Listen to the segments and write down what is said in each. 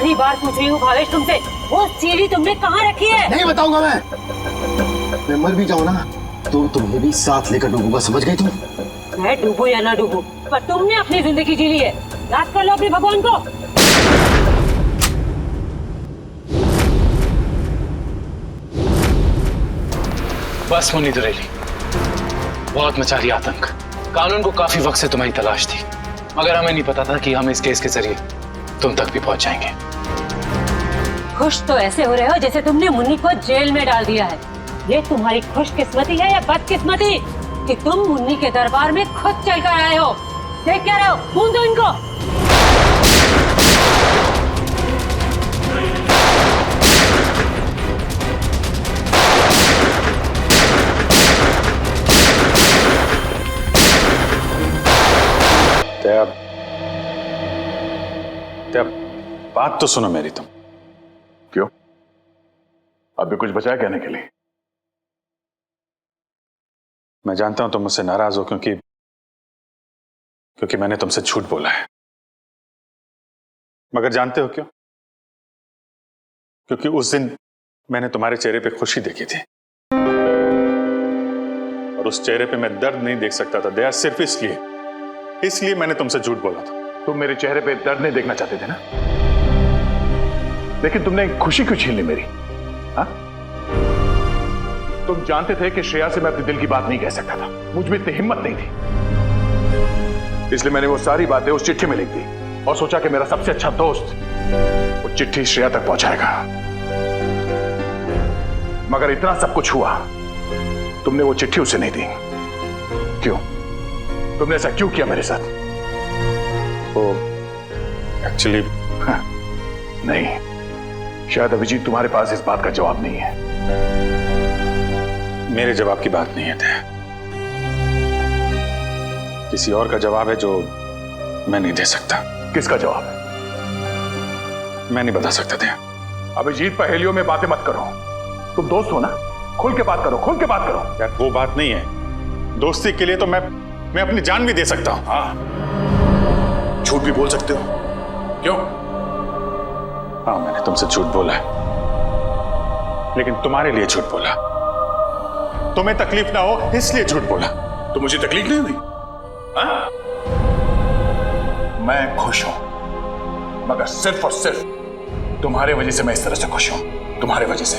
आखिरी बार पूछ रही हूँ भावेश तुमसे, वो सीढ़ी तुमने कहाँ रखी है? नहीं बताऊंगा मैं मर भी जाऊँ ना तो तुम्हें भी साथ लेकर डूबूंगा, समझ गई तुम? मैं डूबू या ना डूबू, पर तुमने अपनी जिंदगी जी ली है, याद कर लो अपने भगवान को। बस मुन्नी दुरेली, बहुत मचा रही आतंक। कानून को काफी वक्त से तुम्हारी तलाश थी, मगर हमें नहीं पता था कि हम इस केस के जरिए तुम तक भी पहुंच जाएंगे। खुश तो ऐसे हो रहे हो जैसे तुमने मुन्नी को जेल में डाल दिया है। ये तुम्हारी खुशकिस्मती है या बदकिस्मती कि तुम मुन्नी के दरबार में खुद चलकर आए हो? देख क्या रहे हो, खून दो इनको। बात तो सुनो मेरी तुम। क्यों? अभी कुछ बचा है कहने के लिए? मैं जानता हूं तुम मुझसे नाराज हो क्योंकि मैंने तुमसे झूठ बोला है, मगर जानते हो क्यों? क्योंकि उस दिन मैंने तुम्हारे चेहरे पे खुशी देखी थी और उस चेहरे पे मैं दर्द नहीं देख सकता था दया, सिर्फ इसलिए मैंने तुमसे झूठ बोला था। तुम मेरे चेहरे पे दर्द नहीं देखना चाहते थे ना, लेकिन तुमने खुशी क्यों छीन ली मेरी? हाँ? तुम जानते थे कि श्रेया से मैं अपने दिल की बात नहीं कह सकता था, मुझ में इतनी हिम्मत नहीं थी, इसलिए मैंने वो सारी बातें उस चिट्ठी में लिख दी और सोचा कि मेरा सबसे अच्छा दोस्त वो चिट्ठी श्रेया तक पहुंचाएगा। मगर इतना सब कुछ हुआ, तुमने वो चिट्ठी उसे नहीं दी। क्यों? तुमने ऐसा क्यों किया मेरे साथ? वो एक्चुअली नहीं, शायद अभिजीत तुम्हारे पास इस बात का जवाब नहीं है। मेरे जवाब की बात नहीं है दया, किसी और का जवाब है जो मैं नहीं दे सकता। किसका जवाब है? मैं नहीं बता सकता दया। अभिजीत, पहेलियों में बातें मत करो, तुम दोस्त हो ना, खुल के बात करो, खुल के बात करो। यार वो बात नहीं है, दोस्ती के लिए तो मैं अपनी जान भी दे सकता हूं। हाँ, झूठ भी बोल सकते हो। क्यों? हाँ, मैंने तुमसे झूठ बोला है, लेकिन तुम्हारे लिए झूठ बोला, तुम्हें तकलीफ ना हो इसलिए झूठ बोला। तो मुझे तकलीफ नहीं हुई? हाँ? मैं खुश हूं, मगर सिर्फ और सिर्फ तुम्हारे वजह से मैं इस तरह से खुश हूं, तुम्हारे वजह से।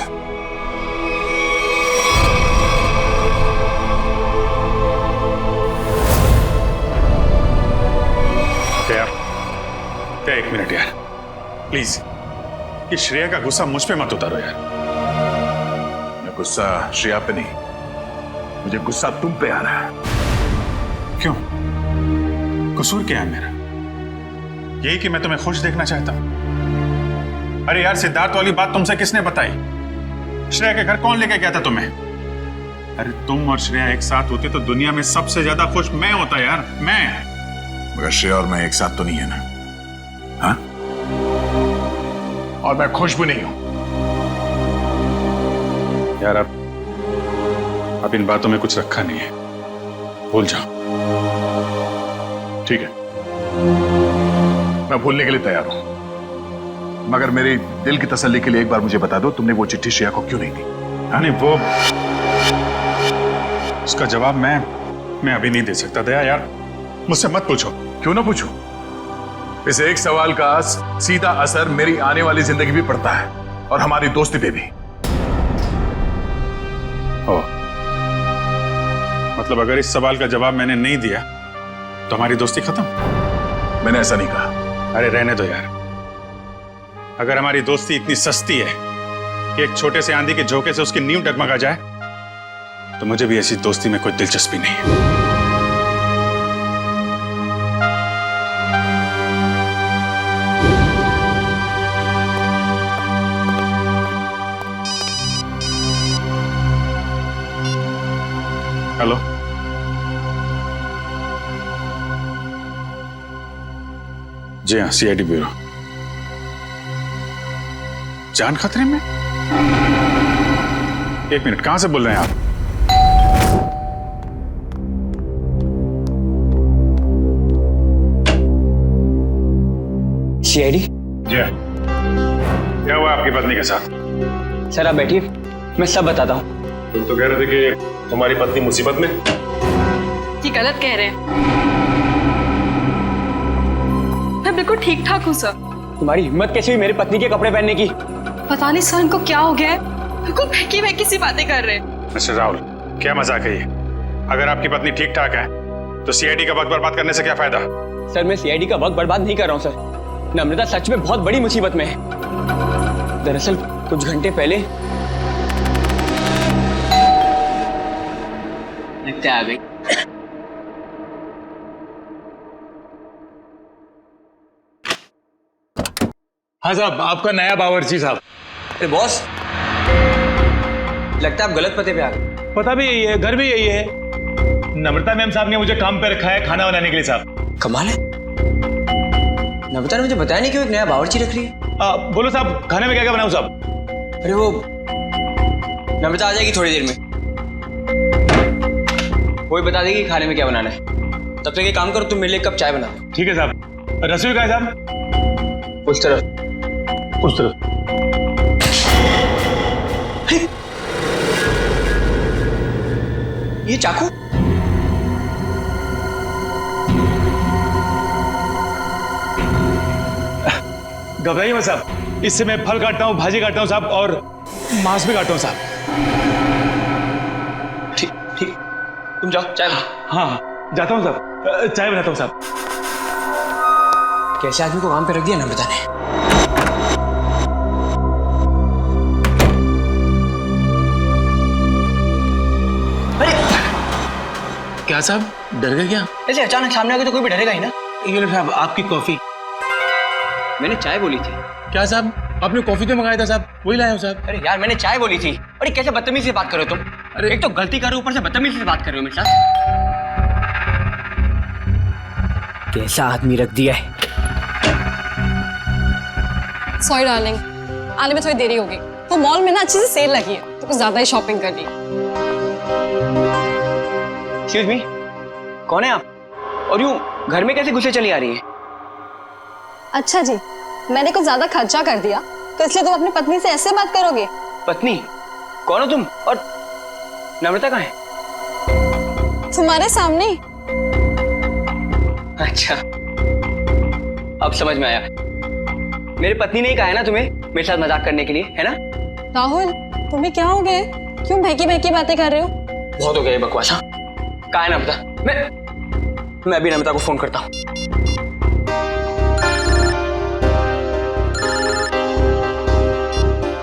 क्या 1 मिनट यार, प्लीज, ये श्रेया का गुस्सा मुझ पे मत उतारो यार। मैं गुस्सा श्रेया पे नहीं, मुझे गुस्सा तुम पे आ रहा है। क्यों? कसूर क्या है मेरा? यही कि मैं तुम्हें खुश देखना चाहता हूं। अरे यार, सिद्धार्थ वाली बात तुमसे किसने बताई? श्रेया के घर कौन लेके गया था तुम्हें? अरे तुम और श्रेया एक साथ होते तो दुनिया में सबसे ज्यादा खुश मैं होता यार, मैं। मगर श्रेया और मैं एक साथ तो नहीं है ना? हाँ? और मैं खुश भी नहीं हूं। यार अब इन बातों में कुछ रखा नहीं है, भूल जाओ। ठीक है, मैं भूलने के लिए तैयार हूं, मगर मेरे दिल की तसल्ली के लिए एक बार मुझे बता दो, तुमने वो चिट्ठी श्रेया को क्यों नहीं दी? नहीं, वो उसका जवाब मैं अभी नहीं दे सकता दया यार, मुझसे मत पूछो। क्यों ना पूछूं? इस एक सवाल का सीधा असर मेरी आने वाली जिंदगी भी पड़ता है और हमारी दोस्ती पे भी। ओ, मतलब अगर इस सवाल का जवाब मैंने नहीं दिया तो हमारी दोस्ती खत्म? मैंने ऐसा नहीं कहा। अरे रहने दो यार, अगर हमारी दोस्ती इतनी सस्ती है कि एक छोटे से आंधी के झोंके से उसकी नींव डगमगा जाए, तो मुझे भी ऐसी दोस्ती में कोई दिलचस्पी नहीं है। हेलो, जी हाँ, सीआईडी ब्यूरो। जान खतरे में? 1 मिनट, कहां से बोल रहे हैं आप? सीआईडी? जी हाँ। क्या हुआ आपकी पत्नी के साथ? सर आप बैठिए, मैं सब बताता हूँ। तुम तो कह रहे थे कि तुम्हारी पत्नी मुसीबत में। ये गलत कह रहे हैं। मैं बिल्कुल ठीक ठाक हूँ सर। तुम्हारी हिम्मत कैसे हुई मेरी पत्नी के कपड़े पहनने की? पता नहीं सर इनको क्या हो गया है, बिल्कुल बहकी बहकी सी बातें कर रहे हैं। मिस्टर राहुल, क्या मजाक है ये? अगर आपकी पत्नी ठीक ठाक है तो सीआईडी का वक्त बर्बाद करने से क्या फायदा? सर मैं सीआईडी का वक्त बर्बाद नहीं कर रहा हूँ सर। नम्रता सच में बहुत बड़ी मुसीबत में है। दरअसल कुछ घंटे पहले लगता है आ गई। हाँ साहब, आपका नया बावर्ची साहब। अरे बॉस, लगता है आप गलत पते पे आ गए। पता भी यही है, घर भी यही है। नम्रता मैम साहब ने मुझे काम पे रखा है खाना बनाने के लिए साहब। कमाल है, नम्रता ने मुझे बताया नहीं कि वो एक नया बावर्ची रख रही है। बोलो साहब, खाने में क्या क्या बनाऊं साहब? अरे वो नम्रता आ जाएगी थोड़ी देर में, वो ही बता देगी खाने में क्या बनाना है। तब तक ये काम करो, तुम मेरे लिए एक कप चाय बना दो। ठीक है साहब। रसोई का है साहब? उस तरफ। उस तरफ। ये चाकू? घबराइए मत साहब, इससे मैं फल काटता हूँ, भाजी काटता हूँ साहब, और मांस भी काटता हूँ साहब। ठीक ठीक, तुम जाओ चाय बनाओ। हाँ जाता हूँ साहब, चाय बनाता हूँ साहब। कैसे आदमी को काम पे रख दिया नम्रता ने। क्या साहब, डर गए क्या? ऐसे अचानक सामने आ गए तो कोई भी डरेगा ही ना। ये लो साहब आपकी कॉफी। मैंने चाय बोली थी। क्या साहब, आपने कॉफी तो मंगाया था साहब, वही लाया हूँ साहब। अरे यार मैंने चाय बोली थी। अरे कैसे बदतमीजी से बात कर रहे हो तुम? अरे एक तो गलती कर रहे हो, ऊपर से बदतमीजी से बात कर रहे हो मेरे साथ। कैसा आदमी रख दिया है। सॉरी डार्लिंग, आने में थोड़ी देरी होगी। वो मॉल में ना अच्छी सी सेल लगी है तो कुछ ज्यादा ही शॉपिंग कर ली। एक्सक्यूज मी, कौन है आप? और यूं घर में कैसे घुसे चली आ रही है? अच्छा जी, मैंने कुछ ज्यादा खर्चा कर दिया तो इसलिए तुम अपनी पत्नी से ऐसे बात करोगे? पत्नी? कौन हो तुम? और नम्रता कहाँ है? तुम्हारे सामने। अच्छा अब समझ में आया। मेरी पत्नी ने ही कहा है ना तुम्हें मेरे साथ मजाक करने के लिए, है ना? राहुल तुम्हें क्या हो गया? क्यों बहकी बहकी बातें कर रहे हो? बहुत हो गया ये बकवास। हाँ कहाँ है नम्रता? मैं अभी नम्रता को फोन करता हूँ।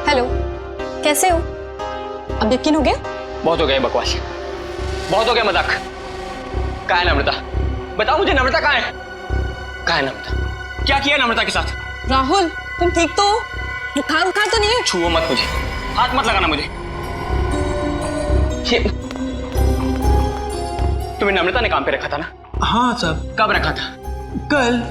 हेलो, कैसे हो? अब यकीन हो गया? बहुत हो गया ये बकवास, बहुत हो गया मजाक। कहाँ है नम्रता? बताओ मुझे, नम्रता कहाँ है? कहाँ है नम्रता? क्या किया नम्रता के साथ? राहुल तुम ठीक तो हो? बुखार उखार तो नहीं है? छुओ मत मुझे, हाथ मत लगाना मुझे। तुम्हें नम्रता ने काम पे रखा था ना? हाँ साहब। कब रखा था? कल।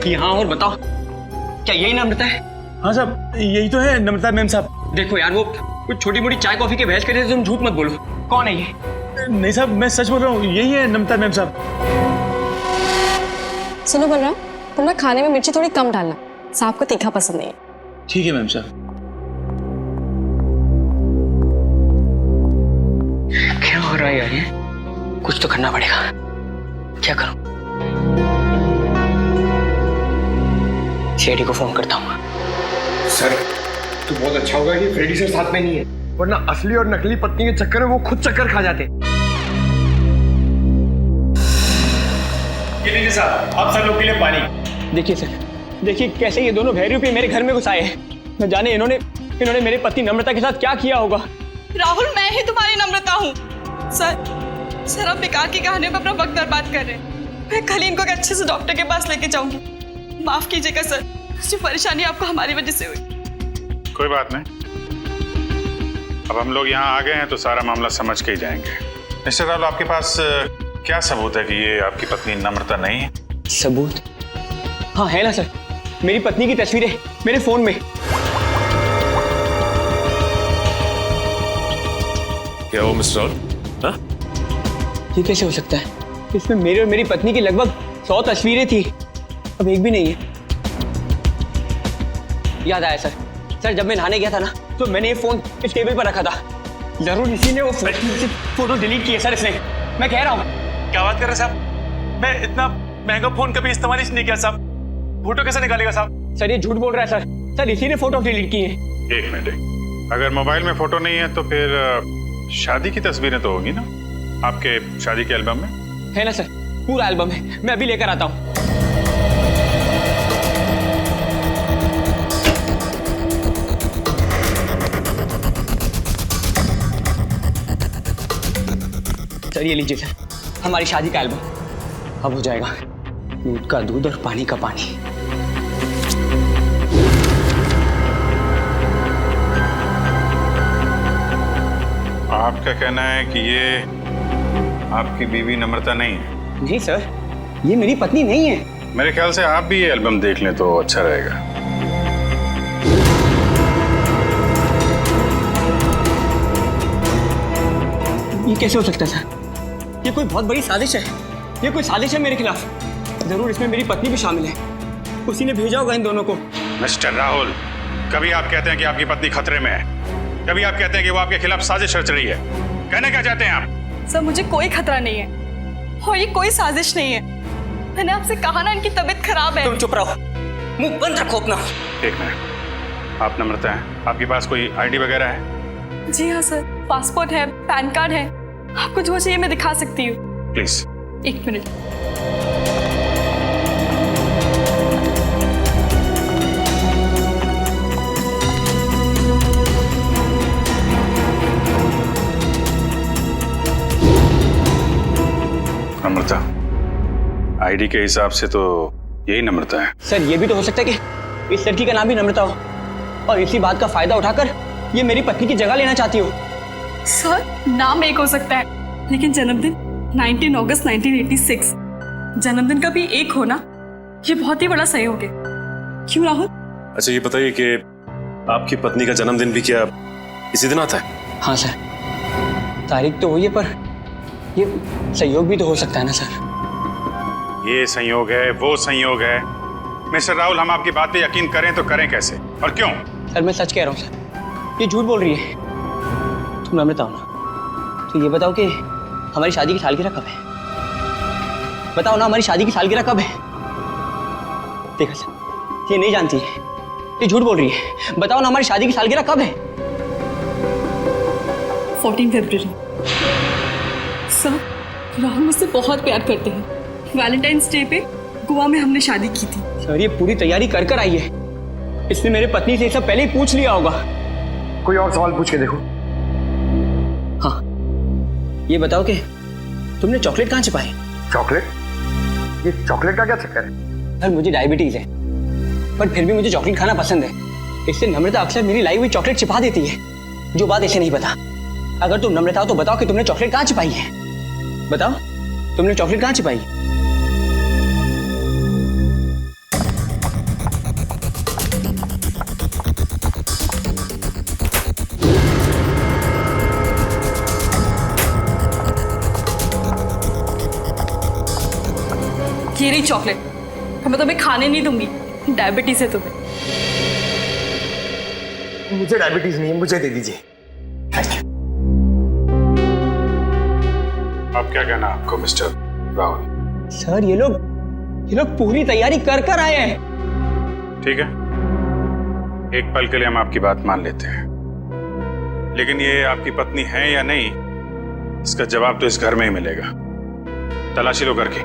यहाँ और बताओ, क्या यही नम्रता है? हाँ साहब, यही तो है नम्रता मैम साहब। देखो यार, वो कुछ छोटी मोटी चाय कॉफी के बहस करे तुम झूठ मत बोलो। कौन है ये? नहीं साहब, मैं सच बोल रहा हूँ, यही है नम्रता मैम साहब। सुनो बलराम, तुम ना खाने में मिर्ची थोड़ी कम डालना, साहब को तीखा पसंद नहीं है। ठीक है मैम साहब। क्या हो रहा है यार ये? कुछ तो करना पड़ेगा। क्या करूं? सीआईडी को फोन करता हूँ। सर तो बहुत अच्छा होगा कि फ्रेडी सर साथ में नहीं है, वरना असली और नकली पत्नी के चक्कर में वो खुद चक्कर खा जाते। ये लीजिए साहब, आप सब लोग के लिए पानी। देखिए सर, देखिए कैसे ये दोनों भैरवी मेरे घर में घुस आए हैं। न जाने इन्होंने मेरे पति नम्रता के साथ क्या किया होगा। राहुल मैं ही तुम्हारी नम्रता हूँ। सर आप बेकार की कहानियों पर अपना वक्त बर्बाद कर रहे हैं। मैं कल ही इनको एक अच्छे से डॉक्टर के पास लेके जाऊंगी। माफ कीजिएगा सर, जो परेशानी आपको हमारी वजह से हुई। कोई बात नहीं, अब हम लोग यहाँ आ गए हैं तो सारा मामला समझ के ही जाएंगे। मिस्टर राहुल, आपके पास क्या सबूत है कि ये आपकी पत्नी नम्रता नहीं है? सबूत? हाँ है ना सर, मेरी पत्नी की तस्वीरें मेरे फोन में। क्या हो मिस्टर राहुल? हाँ? ये कैसे हो सकता है? इसमें मेरे और मेरी पत्नी की लगभग 100 तस्वीरें थी, अब एक भी नहीं है। याद आया सर। सर जब मैं नहाने गया था ना तो मैंने ये फोन इस टेबल पर रखा था। जरूर इसी ने वो फोटो डिलीट की है सर इसने। मैं कह रहा हूँ। क्या बात कर रहे साहब? मैं इतना महंगा फोन कभी इस्तेमाल ही नहीं किया साहब। फोटो कैसे निकालेगा साहब? सर ये झूठ बोल रहा है सर। सर इसी ने फोटो डिलीट की है। एक मिनट, अगर मोबाइल में फोटो नहीं है तो फिर शादी की तस्वीरें तो होगी ना आपके शादी के एल्बम में? है ना सर, पूरा एल्बम है। मैं अभी लेकर आता हूँ। सर ये लीजिए सर, हमारी शादी का एल्बम। अब हो जाएगा दूध का दूध और पानी का पानी। आपका कहना है कि ये आपकी बीवी नम्रता नहीं है? नहीं सर, ये मेरी पत्नी नहीं है। मेरे ख्याल से आप भी ये एल्बम देख लें तो अच्छा रहेगा। ये कैसे हो सकता है सर? ये कोई बहुत बड़ी साजिश है। ये कोई साजिश है मेरे खिलाफ। जरूर इसमें मेरी पत्नी भी शामिल है। उसी ने भेजा होगा इन दोनों को। मिस्टर राहुल, कभी आप कहते हैं कि आपकी पत्नी खतरे में है, कभी आप कहते हैं कि वो आपके खिलाफ साजिश रच रही है। कहना क्या चाहते हैं आप? सर मुझे कोई खतरा नहीं है और ये कोई साजिश नहीं है। मैंने आपसे कहा ना इनकी तबीयत खराब है। तुम चुप रहो, मुंह बंद रखो अपना। एक मिनट, आप नम्रता हैं, आपके पास कोई आईडी वगैरह है? जी हाँ सर, पासपोर्ट है, पैन कार्ड है। आपको जो चाहिए मैं दिखा सकती हूँ। प्लीज। एक मिनट। नम्रता, आईडी के हिसाब से तो यही नम्रता है। सर ये भी तो हो सकता है कि इस लड़की का नाम भी नम्रता हो और इसी बात का फायदा उठाकर ये मेरी पत्नी की जगह लेना चाहती हो। सर नाम एक हो सकता है लेकिन जन्मदिन 19 अगस्त 1986। जन्मदिन का भी एक होना ये बहुत ही बड़ा सहयोग है। क्यों राहुल? अच्छा ये बताइए कि आपकी पत्नी का जन्मदिन भी क्या इसी दिन आता है? हाँ सर, तारीख तो हुई है पर ये संयोग भी तो हो सकता है ना सर। ये संयोग है, वो संयोग है। मिस्टर राहुल, हम आपकी बात पे यकीन करें तो करें कैसे और क्यों? सर मैं सच कह रहा हूँ सर, ये झूठ बोल रही है। तुम नम्रता हो ना, तो ये बताओ कि हमारी शादी की सालगिरह कब है? बताओ ना, हमारी शादी की सालगिरह कब है? देखा सर, ये नहीं जानती है, ये झूठ बोल रही है। बताओ ना, हमारी शादी की सालगिरह कब है? 14 फरवरी। सर राहुल मुझसे बहुत प्यार करते हैं। वैलेंटाइंस डे पे गोवा में हमने शादी की थी। सर ये पूरी तैयारी कर कर आई है। इसने मेरे पत्नी से सब पहले ही पूछ लिया होगा। कोई और सवाल पूछ के देखो। हाँ, ये बताओ कि तुमने चॉकलेट कहाँ छिपाई? चॉकलेट? ये चॉकलेट का क्या चक्कर है? सर मुझे डायबिटीज है पर फिर भी मुझे चॉकलेट खाना पसंद है। इससे नम्रता अक्सर मेरी लाई हुई चॉकलेट छिपा देती है, जो बात इसे नहीं पता। अगर तुम नम्रता हो तो बताओ कि तुमने चॉकलेट कहाँ छिपाई है? बताओ, तुमने चॉकलेट कहाँ छिपाई? ये रही चॉकलेट। मैं तुम्हें खाने नहीं दूंगी, डायबिटीज है तुम्हें। मुझे डायबिटीज नहीं है, मुझे दे दीजिए। अब क्या कहना आपको मिस्टर राहुल? सर ये लोग पूरी तैयारी कर कर आए हैं। ठीक है, एक पल के लिए हम आपकी बात मान लेते हैं, लेकिन ये आपकी पत्नी है या नहीं, इसका जवाब तो इस घर में ही मिलेगा। तलाशी लो घर की।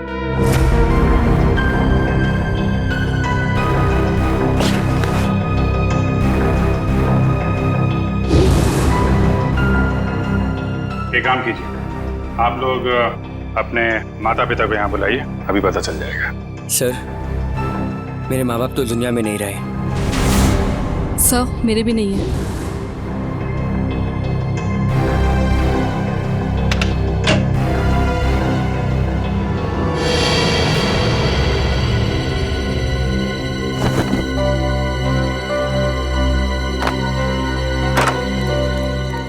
एक काम कीजिए, आप लोग अपने माता पिता को यहाँ बुलाइए, अभी पता चल जाएगा। सर मेरे माँ बाप तो दुनिया में नहीं रहे। सर मेरे भी नहीं है।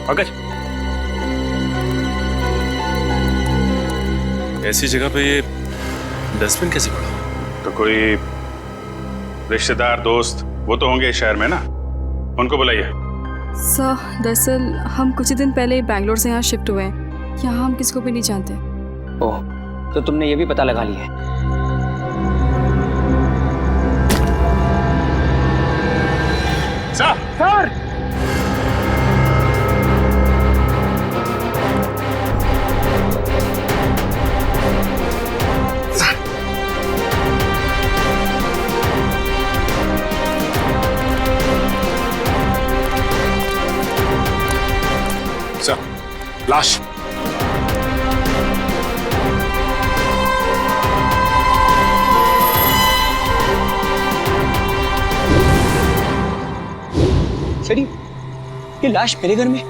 पंकज, ऐसी जगह पे ये डस्टबिन कैसे पड़ा? तो कोई रिश्तेदार दोस्त वो तो होंगे इस शहर में ना, उनको बुलाइए। सर दरअसल हम कुछ ही दिन पहले बैंगलोर से यहाँ शिफ्ट हुए हैं, यहाँ हम किसको भी नहीं जानते। ओह, तो तुमने ये भी पता लगा लिया है? सर! लाश। सर ये लाश मेरे घर में?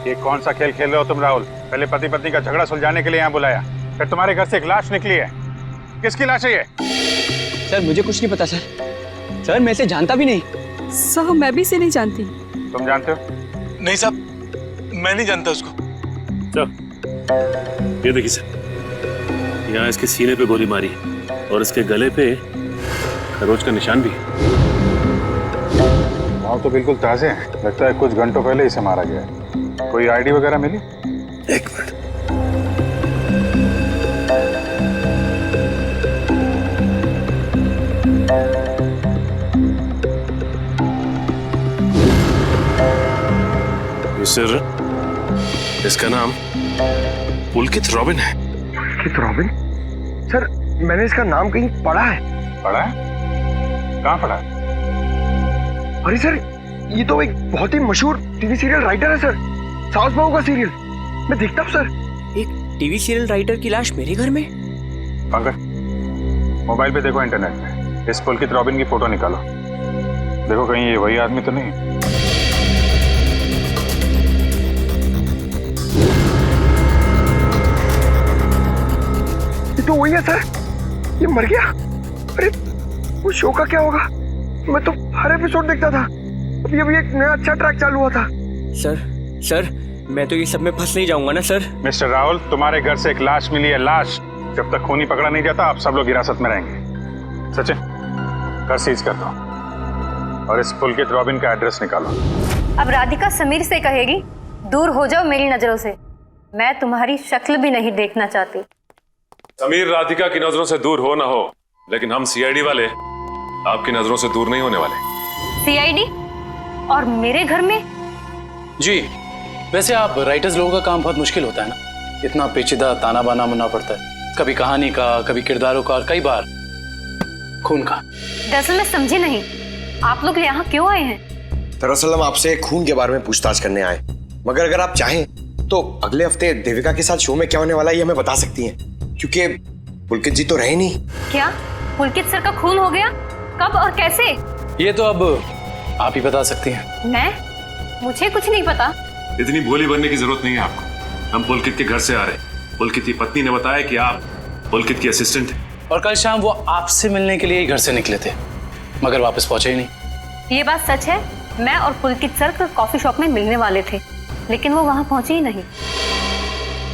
ये कौन सा खेल खेल रहे हो तुम राहुल? पहले पति पत्नी का झगड़ा सुलझाने के लिए यहाँ बुलाया, फिर तुम्हारे घर से एक लाश निकली है। किसकी लाश है ये? सर मुझे कुछ नहीं पता सर। सर मैं इसे जानता भी नहीं। सर मैं भी इसे नहीं जानती। तुम जानते हो? नहीं साहब, मैं नहीं जानता उसको। ये देखिए सर, यहाँ इसके सीने पे गोली मारी और इसके गले पे खरोच का निशान भी है। घाव तो बिल्कुल ताजे हैं, लगता है कुछ घंटों पहले इसे मारा गया है। कोई आईडी वगैरह मिली? एक मिनट। सर इसका नाम पुलकित रॉबिन है। पुलकित रॉबिन? सर मैंने इसका नाम कहीं पढ़ा है। पढ़ा है? कहाँ पढ़ा है? अरे सर ये तो एक बहुत ही मशहूर टीवी सीरियल राइटर है सर, सास बहू का सीरियल। मैं देखता हूँ सर। एक टीवी सीरियल राइटर की लाश मेरे घर में? पंकज मोबाइल पे देखो, इंटरनेट पे इस पुलकित रॉबिन की फोटो निकालो, देखो कहीं ये वही आदमी तो नहीं। तो वही है सर, ये मर गया। अरे वो शो का क्या होगा? मैं तो हर एपिसोड देखता था, अभी अभी एक नया अच्छा ट्रैक चालू हुआ था। सर मैं तो ये सब में फंस नहीं जाऊंगा ना सर? मिस्टर राहुल, तुम्हारे घर से एक लाश मिली है, लाश। जब तक खूनी पकड़ा नहीं जाता आप सब लोग हिरासत में रहेंगे। सचिन घर सीज कर दो और इस पुलकित रॉबिन का एड्रेस निकालो। अब राधिका समीर से कहेगी दूर हो जाओ मेरी नजरों से, मैं तुम्हारी शक्ल भी नहीं देखना चाहती। समीर राधिका की नजरों से दूर हो ना हो, लेकिन हम सीआईडी वाले आपकी नजरों से दूर नहीं होने वाले। सीआईडी? और मेरे घर में? जी वैसे आप राइटर्स लोगों का काम बहुत मुश्किल होता है ना, इतना पेचीदा ताना बाना मुनना पड़ता है, कभी कहानी का, कभी किरदारों का और कई बार खून का। दरअसल मैं समझी नहीं, आप लोग यहाँ क्यों आए हैं? दरअसल हम आपसे खून के बारे में पूछताछ करने आए, मगर अगर आप चाहें तो अगले हफ्ते देविका के साथ शो में क्या होने वाला है ये हमें बता सकती हैं, क्योंकि पुलकित जी तो रहे नहीं। क्या पुलकित सर का खून हो गया? कब और कैसे? ये तो अब आप ही बता सकती हैं। मैं? मुझे कुछ नहीं पता। इतनी भोली बनने की जरूरत नहीं है आपको। हम पुलकित के घर से आ रहे, पुलकित की पत्नी ने बताया कि आप पुलकित की असिस्टेंट हैं। और कल शाम वो आपसे मिलने के लिए ही घर से निकले थे, मगर वापस पहुंचे ही नहीं। ये बात सच है, मैं और पुलकित सर कॉफी शॉप में मिलने वाले थे, लेकिन वो वहाँ पहुंचे ही नहीं।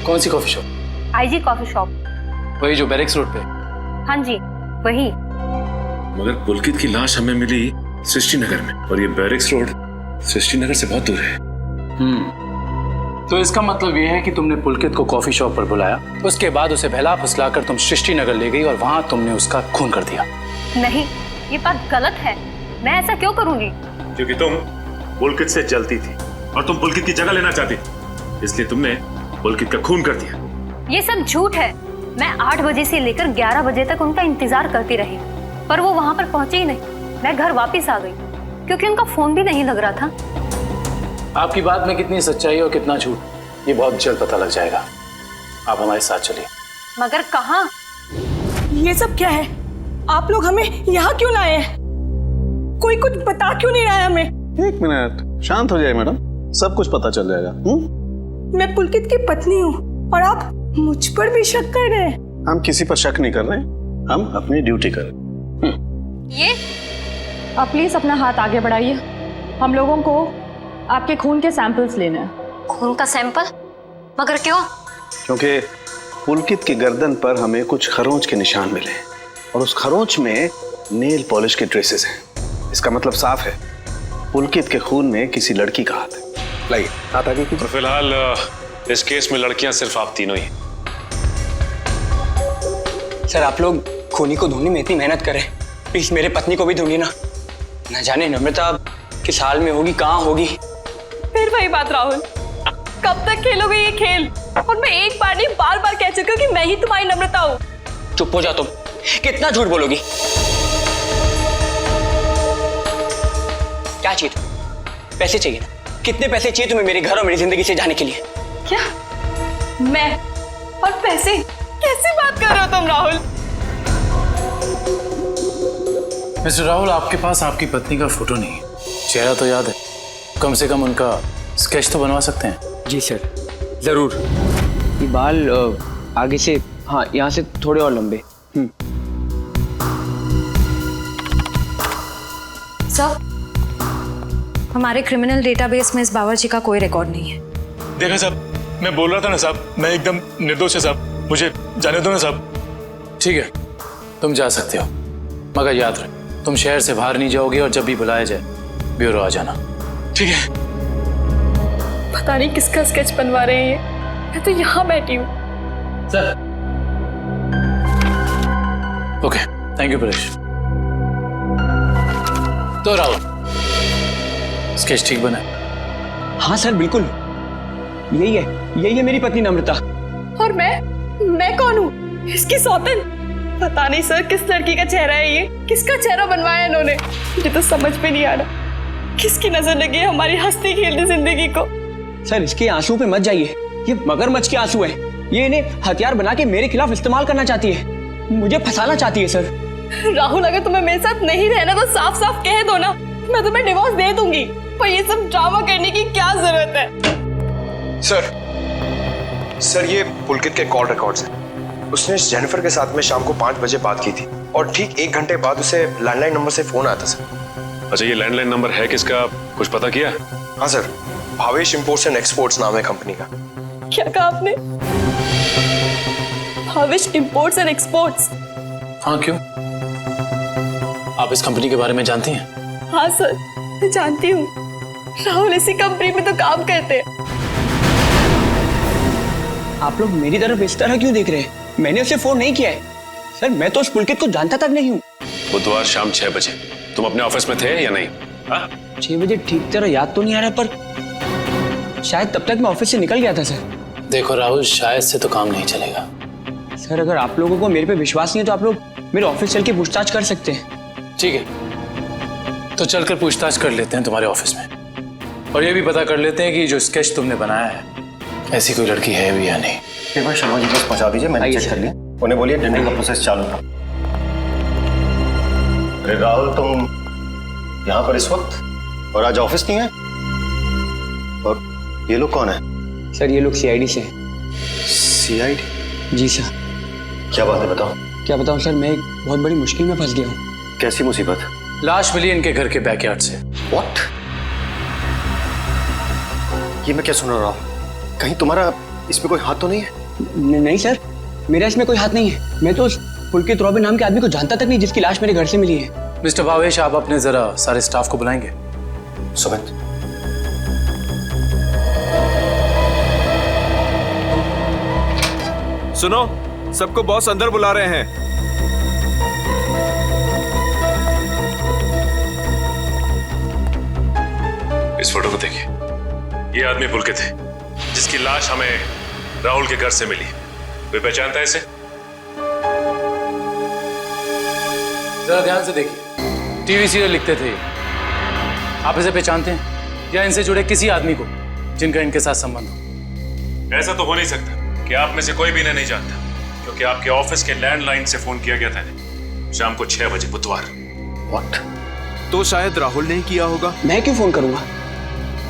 कौन सी coffee shop? IG coffee shop. वही जो बैरिक्स रोड पे? हाँ जी वही। मगर पुलकित की लाश हमें मिली सृष्टि नगर में, और ये बैरिक्स रोड सृष्टि नगर से बहुत दूर है। तो इसका मतलब ये है कि तुमने पुलकित को कॉफी शॉप पर बुलाया, उसके बाद उसे बहला फुसलाकर तुम सृष्टि नगर ले गई और वहां तुमने उसका खून कर दिया। नहीं, ये बात गलत है, मैं ऐसा क्यों करूंगी? क्योंकि तुम पुलकित से जलती थी और तुम पुलकित की जगह लेना चाहती थी, इसलिए तुमने पुलकित का खून कर दिया। ये सब झूठ है। मैं 8 बजे से लेकर 11 बजे तक उनका इंतजार करती रही, पर वो वहां पर पहुंचे ही नहीं। मैं घर वापस आ गई क्योंकि उनका फोन भी नहीं लग रहा था। आपकी बात में कितनी सच्चाई और कितना झूठ, ये बहुत जल्द पता लग जाएगा। आप हमारे साथ चलिए। मगर कहाँ? ये सब क्या है? आप लोग हमें यहाँ क्यों लाए हैं? कोई कुछ बता क्यों नहीं रहा है हमें? एक मिनट, शांत हो जाए मैडम, सब कुछ पता चल जाएगा। मैं पुलकित की पत्नी हूँ और आप मुझ पर भी शक कर रहे हैं। हम किसी पर शक नहीं कर रहे, हम अपनी ड्यूटी कर रहे। ये आप प्लीज अपना हाथ आगे बढ़ाइए, हम लोगों को आपके खून के सैंपल्स लेने हैं। खून का सैंपल? मगर क्यों? क्योंकि पुलकित की गर्दन पर हमें कुछ खरोंच के निशान मिले और उस खरोंच में नेल पॉलिश के ट्रेसेस हैं। इसका मतलब साफ है, पुलकित के खून में किसी लड़की का हाथ है। लाइए हाथ आगे कीजिए। और फिलहाल इस केस में लड़कियां सिर्फ आप तीनों ही हैं। सर आप लोग खूनी को ढूंढने में इतनी मेहनत करें, प्लीज मेरे पत्नी को भी ढूंढिए ना। न जाने नम्रता किस हाल में होगी, कहाँ होगी। फिर वही बात राहुल, कब तक खेलोगे ये खेल? और मैं एक बार नहीं बार बार कह चुकी हूँ कि मैं ही तुम्हारी नम्रता हूँ। चुप हो जा तुम, कितना झूठ बोलोगी? क्या चाहिए तुम्हें? पैसे चाहिए ना? कितने पैसे चाहिए तुम्हें मेरे घर और मेरी जिंदगी से जाने के लिए? क्या? मैं और पैसे? कैसी बात कर रहे हो तुम राहुल? मिस्टर राहुल, आपके पास आपकी पत्नी का फोटो नहीं है, चेहरा तो याद है, कम से कम उनका स्केच तो बनवा सकते हैं। जी सर, जरूर। ये बाल आगे से, हाँ यहाँ से थोड़े और लंबे। सर, हमारे क्रिमिनल डेटाबेस में इस बावर्ची का कोई रिकॉर्ड नहीं है। देखा साहब, मैं बोल रहा था ना साहब, मैं एकदम निर्दोष है साहब, मुझे जाने दो ना साहब। ठीक है, तुम जा सकते हो, मगर याद रहे तुम शहर से बाहर नहीं जाओगे और जब भी बुलाया जाए ब्यूरो आ जाना। ठीक है। पता नहीं किसका स्केच बनवा रहे हैं, मैं तो यहाँ बैठी हूँ। Sir. Okay, thank you Paresh. तो राहुल, स्केच ठीक बना? हाँ सर बिल्कुल, यही है मेरी पत्नी नम्रता। और मैं कौन हूँ? इसकी सौतन? पता नहीं सर किस लड़की का चेहरा है ये, किसका चेहरा बनवाया इन्होंने, मुझे तो समझ में नहीं आ रहा। किसकी नजर लगी है हमारी हंसती खेलती जिंदगी को? सर इसके आंसू पे मत जाइए, ये मगरमच्छ के आंसू है। ये इन्हें हथियार बना के मेरे खिलाफ इस्तेमाल करना चाहती है, मुझे फंसाना चाहती है सर। राहुल, अगर तुम्हें मेरे साथ नहीं रहना तो साफ साफ कह दो ना, मैं तुम्हें डिवोर्स दे दूंगी। पर ये सब ड्रामा करने की क्या जरूरत है? सर ये पुलकित के कॉल रिकॉर्ड्स हैं। उसने जेनिफर के साथ में शाम को 5 बजे बात की थी और ठीक 1 घंटे बाद उसे लैंडलाइन नंबर से फोन आया था सर। अच्छा, ये लैंडलाइन नंबर है किसका, कुछ पता किया? हाँ sir, Bhavesh imports and exports नाम है कंपनी का। क्या कहा आपने? Bhavesh imports and exports? हाँ, क्यों? आप इस कंपनी के बारे में जानती हैं? हाँ सर, मैं जानती हूँ। राहुल इसी कंपनी में तो काम करते हैं। आप लोग मेरी तरफ इस तरह क्यों देख रहे हैं? मैंने उसे फोन नहीं किया है सर, मैं तो उस पुलकित को जानता तक नहीं हूँ। बुधवार शाम 6 बजे तुम अपने ऑफिस में थे या नहीं? 6 बजे ठीक तरह याद तो नहीं आ रहा, पर शायद तब तक मैं ऑफिस से निकल गया था सर। देखो राहुल, शायद से तो काम नहीं चलेगा। सर अगर आप लोगों को मेरे पे विश्वास नहीं है तो आप लोग मेरे ऑफिस चल के पूछताछ कर सकते हैं। ठीक है, तो चलकर पूछताछ कर लेते हैं तुम्हारे ऑफिस में, और ये भी पता कर लेते हैं कि जो स्केच तुमने बनाया है ऐसी कोई लड़की है भी या नहीं। एक बार शर्मा जी बस पहुंचा दीजिए, मैंने चेक कर लिया। उन्हें बोलिए टेंडरिंग का प्रोसेस चालू था। अरे राहुल, तुम यहाँ पर इस वक्त और आज ऑफिस नहीं है? और ये लोग कौन है? सर ये लोग सीआईडी से। सीआईडी? जी सर। क्या बात है, बताओ। क्या बताऊं सर, मैं एक बहुत बड़ी मुश्किल में फंस गया हूँ। कैसी मुसीबत? लाश मिली इनके घर के बैकयार्ड से। व्हाट? ये मैं क्या सुन रहा हूँ? कहीं तुम्हारा इसमें कोई हाथ तो नहीं है? नहीं सर, मेरा इसमें कोई हाथ नहीं है। मैं तो उस पुलकित रॉबिन नाम के आदमी को जानता तक नहीं जिसकी लाश मेरे घर से मिली है। मिस्टर भावेश, आप अपने जरा सारे स्टाफ को बुलाएंगे। सुमित, सुनो, सबको बॉस अंदर बुला रहे हैं। इस फोटो को देखिए, ये आदमी पुलकित है जिसकी लाश हमें राहुल के घर से मिली। कोई पहचानता है इसे? जरा ध्यान से देखिए, टीवी सीरियल लिखते थे। आप इसे पहचानते हैं या इनसे जुड़े किसी आदमी को जिनका इनके साथ संबंध हो? ऐसा तो हो नहीं सकता कि आप में से कोई भी इन्हें नहीं जानता, क्योंकि आपके ऑफिस के लैंडलाइन से फोन किया गया था शाम को 6 बजे बुधवार। व्हाट? तो शायद राहुल ने किया होगा। मैं क्यों फोन करूंगा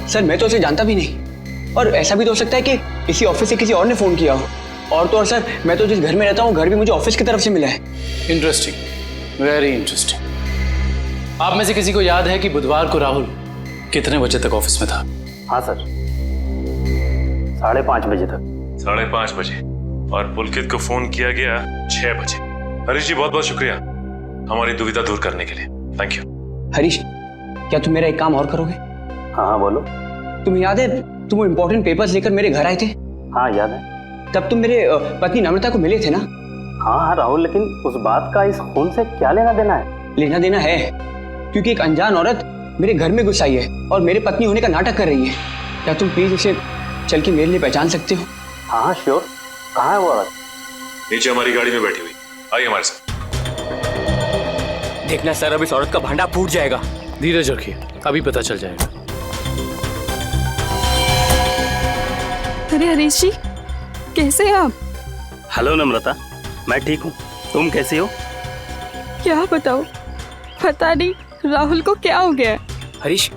सर, मैं तो उसे जानता भी नहीं। और ऐसा भी तो हो सकता है कि इसी ऑफिस से किसी और ने फोन किया हो। और तो और सर, मैं तो जिस घर में रहता हूँ घर भी मुझे ऑफिस की तरफ से मिला है। Interesting, very interesting. आप में से किसी को याद है कि बुधवार को राहुल कितने बजे तक ऑफिस में था? हाँ सर, 5:30 बजे तक। 5:30 बजे, और पुलकित को फोन किया गया 6 बजे। हरीश जी, बहुत बहुत शुक्रिया हमारी दुविधा दूर करने के लिए। Thank you. हरीश, क्या तुम मेरा एक काम और करोगे? हाँ हाँ बोलो। तुम्हें याद है तुम वो इम्पोर्टेंट पेपर्स लेकर मेरे घर आए थे? हाँ याद है। तब तुम मेरे पत्नी नम्रता को मिले थे ना? हाँ हाँ राहुल, लेकिन उस बात का इस खून से क्या लेना देना है? लेना देना है, क्योंकि एक अनजान औरत मेरे घर में घुस आई है और मेरे पत्नी होने का नाटक कर रही है। क्या तुम प्लीज उसे चल के मेरे लिए पहचान सकते हो? हाँ हाँ श्योर। कहाँ है वो औरत? नीचे हमारी गाड़ी में बैठी हुई, आइए हमारे साथ। देखना सर, अब इस औरत का भांडा फूट जाएगा। धीरज रखिए, अभी पता चल जाएगा। अरे हरीश जी, कैसे हैं आप? हेलो नम्रता, मैं ठीक हूँ, तुम कैसी हो? क्या बताओ, पता नहीं राहुल को क्या हो गया है। हरीश,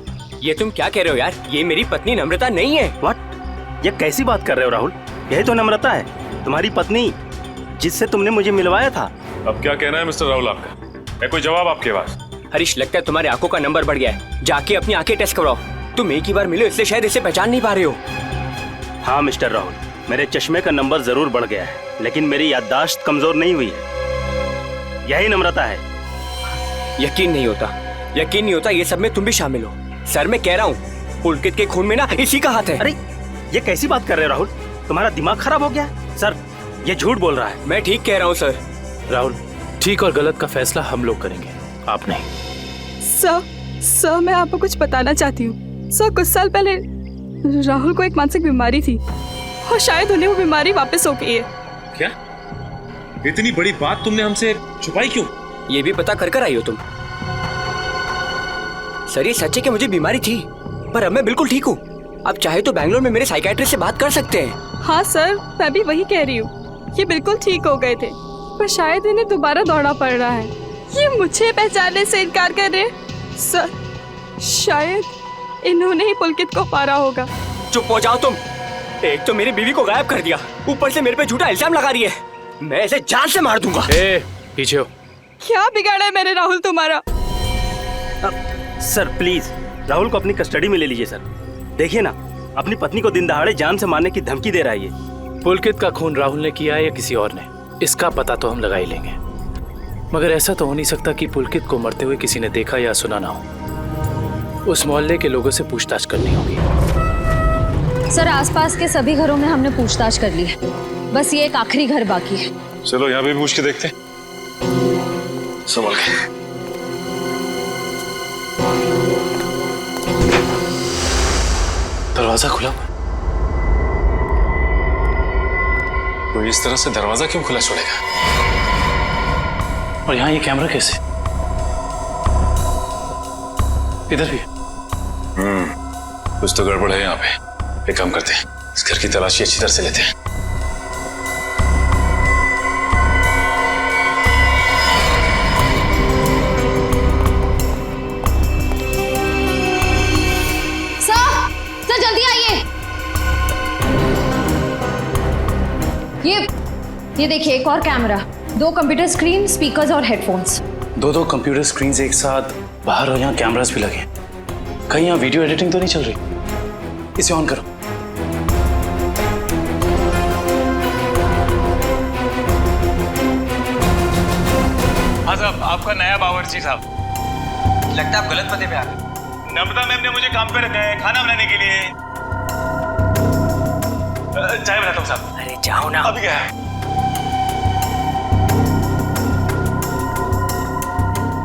ये तुम क्या कह रहे हो यार? ये मेरी पत्नी नम्रता नहीं है। व्हाट? ये कैसी बात कर रहे हो राहुल? यही तो नम्रता है, तुम्हारी पत्नी, जिससे तुमने मुझे मिलवाया था। अब क्या कहना है मिस्टर राहुल आपका? है कोई जवाब आपके पास? हरीश, लगता है तुम्हारे आंखों का नंबर बढ़ गया है। जाके अपनी आंखें टेस्ट करवाओ। तुम एक ही बार मिले इसलिए शायद इसे पहचान नहीं पा रहे हो। हाँ मिस्टर राहुल, मेरे चश्मे का नंबर जरूर बढ़ गया है, लेकिन मेरी याददाश्त कमजोर नहीं हुई है। यही नम्रता है। यकीन नहीं होता ये सब में तुम भी शामिल हो। सर, मैं कह रहा हूँ पुलकित के खून में ना इसी का हाथ है। अरे ये कैसी बात कर रहे हो राहुल? तुम्हारा दिमाग खराब हो गया? सर, ये झूठ बोल रहा है। मैं ठीक कह रहा हूँ सर। राहुल, ठीक और गलत का फैसला हम लोग करेंगे, आप नहीं। सर, मैं आपको कुछ बताना चाहती हूँ। सर, कुछ साल पहले राहुल को एक मानसिक बीमारी थी और शायद उन्हें वो बीमारी वापस हो गई है। क्या? इतनी बड़ी बात तुमने हमसे छुपाई क्यों? ये भी पता कर आई हो तुम? सर, ये सच है कि मुझे बीमारी थी, पर अब मैं बिल्कुल ठीक हूँ। अब चाहे तो बैंगलोर में मेरे साइकियाट्रिस्ट से बात कर सकते हैं। हाँ सर, मैं भी वही कह रही हूँ। ये बिल्कुल ठीक हो गए थे, पर शायद इन्हें दोबारा दौड़ना पड़ रहा है। ये मुझे पहचानने से इनकार कर रहे हैं। सर, शायद इन्होंने ही पुलकित को मारा होगा। चुप हो जाओ तुम। एक तो मेरी बीवी को गायब कर दिया, ऊपर से मेरे पे झूठा इल्जाम लगा रही है। मैं ऐसे जान से मार दूंगा। पीछे हो। क्या बिगाड़ा है मैंने राहुल तुम्हारा? सर प्लीज राहुल को अपनी कस्टडी में ले लीजिए सर। देखिए ना, अपनी पत्नी को दिन दहाड़े जान से मारने की धमकी दे रहा है ये। पुलकित का खून राहुल ने किया है या किसी और ने, इसका पता तो हम लगा ही लेंगे, मगर ऐसा तो हो नहीं सकता कि पुलकित को मरते हुए किसी ने देखा या सुना ना हो। उस मोहल्ले के लोगों से पूछताछ करनी होगी। सर, आसपास के सभी घरों में हमने पूछताछ कर ली है, बस ये एक आखिरी घर बाकी है। चलो यहाँ भी पूछ के देखते हैं। संभल के। दरवाजा खुला, तो इस तरह से दरवाजा क्यों खुला छोड़ेगा? और यहाँ ये कैमरा कैसे? इधर भी। कुछ तो गड़बड़ है यहाँ पे। एक काम करते हैं, इस घर की तलाशी अच्छी तरह से लेते हैं। सर जल्दी आइए। ये देखिए, एक और कैमरा, 2 कंप्यूटर स्क्रीन, स्पीकर्स और हेडफोन्स। दो कंप्यूटर स्क्रीन एक साथ बाहर, और यहाँ कैमरास भी लगे। कहीं यहाँ वीडियो एडिटिंग तो नहीं चल रही? इसे ऑन करो। हाँ साहब, आपका नया बावर्ची साहब। लगता है आप गलत पते पे आ गए। नम्रता मैम ने मुझे काम पे रखा है खाना बनाने के लिए। चाय बनाता हूँ साहब। अरे जाओ ना। अभी क्या है?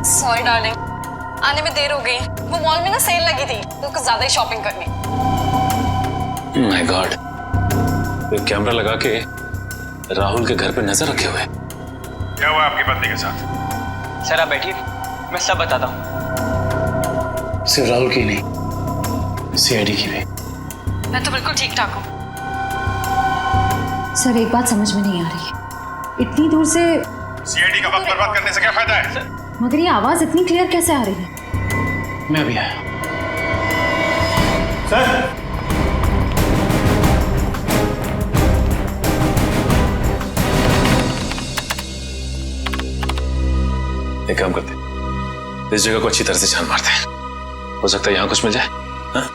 सॉरी डार्लिंग, आने में देर हो गई। वो मॉल में ना सेल लगी थी तो कुछ ज्यादा ही शॉपिंग करनी। माय गॉड, ये कैमरा लगा के राहुल के घर पे नजर रखे हुए। क्या हुआ आपकी पत्नी के साथ? सर आप बैठिए, मैं सब बताता हूँ। सिर्फ राहुल की नहीं, सीआईडी की भी। मैं तो बिल्कुल ठीक ठाक हूँ। सर, एक बात समझ में नहीं आ रही है, इतनी दूर से सीआईडी का वक्त बर्बाद करने से क्या फायदा है? मगर ये आवाज इतनी क्लियर कैसे आ रही है? मैं अभी आया। सर, एक काम करते हैं, इस जगह को अच्छी तरह से छान मारते हैं। हो सकता है यहाँ कुछ मिल जाए। हाँ?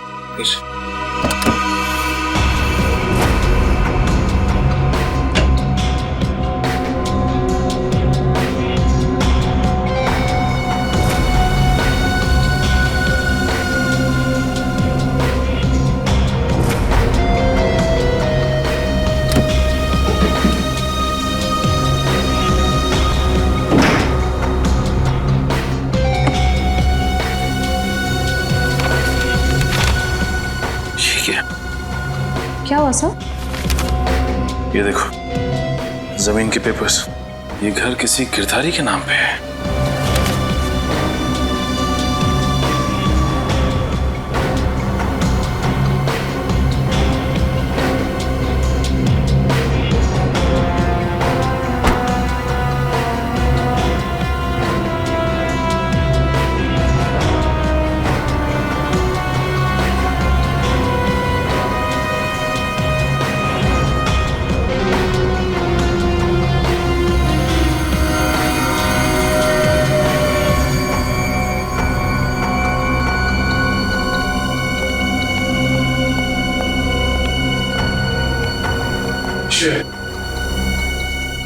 क्या हुआ सर? ये देखो जमीन के पेपर्स, ये घर किसी गिरधारी के नाम पे है।